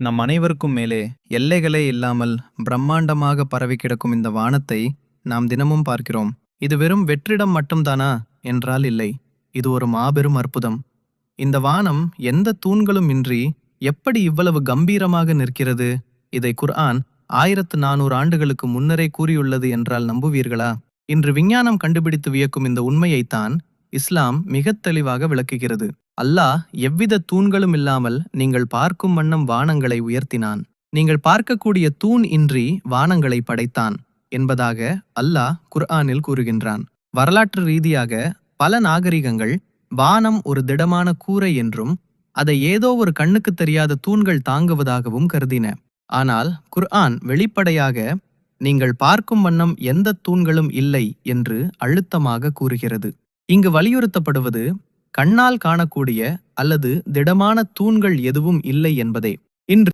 நம் அனைவருக்கும் மேலே எல்லைகளே இல்லாமல் பிரம்மாண்டமாக பரவி கிடக்கும் இந்த வானத்தை நாம் தினமும் பார்க்கிறோம். இது வெறும் வெற்றிடம் மட்டும்தானா என்றால் இல்லை. இது ஒரு மாபெரும் அற்புதம். இந்த வானம் எந்த தூண்களும் இன்றி எப்படி இவ்வளவு கம்பீரமாக நிற்கிறது? இதை குர்ஆன் 1400 ஆண்டுகளுக்கு முன்னரே கூறியுள்ளது என்றால் நம்புவீர்களா? இன்று விஞ்ஞானம் கண்டுபிடித்து வியக்கும் இந்த உண்மையைத்தான் இஸ்லாம் மிகத் தெளிவாக விளக்குகிறது. அல்லாஹ் எவ்வித தூண்களும் இல்லாமல் நீங்கள் பார்க்கும் வண்ணம் வானங்களை உயர்த்தினான். நீங்கள் பார்க்கக்கூடிய தூண் இன்றி வானங்களை படைத்தான் என்பதாக அல்லாஹ் குர்ஆனில் கூறுகின்றான். வரலாற்று ரீதியாக பல நாகரிகங்கள் வானம் ஒரு திடமான கூரை என்றும் அதை ஏதோ ஒரு கண்ணுக்கு தெரியாத தூண்கள் தாங்குவதாகவும் கருதின. ஆனால் குர்ஆன் வெளிப்படையாக நீங்கள் பார்க்கும் வண்ணம் எந்த தூண்களும் இல்லை என்று அழுத்தமாக கூறுகிறது. இங்கு வலியுறுத்தப்படுவது கண்ணால் காணக்கூடிய அல்லது திடமான தூண்கள் எதுவும் இல்லை என்பதே. இன்று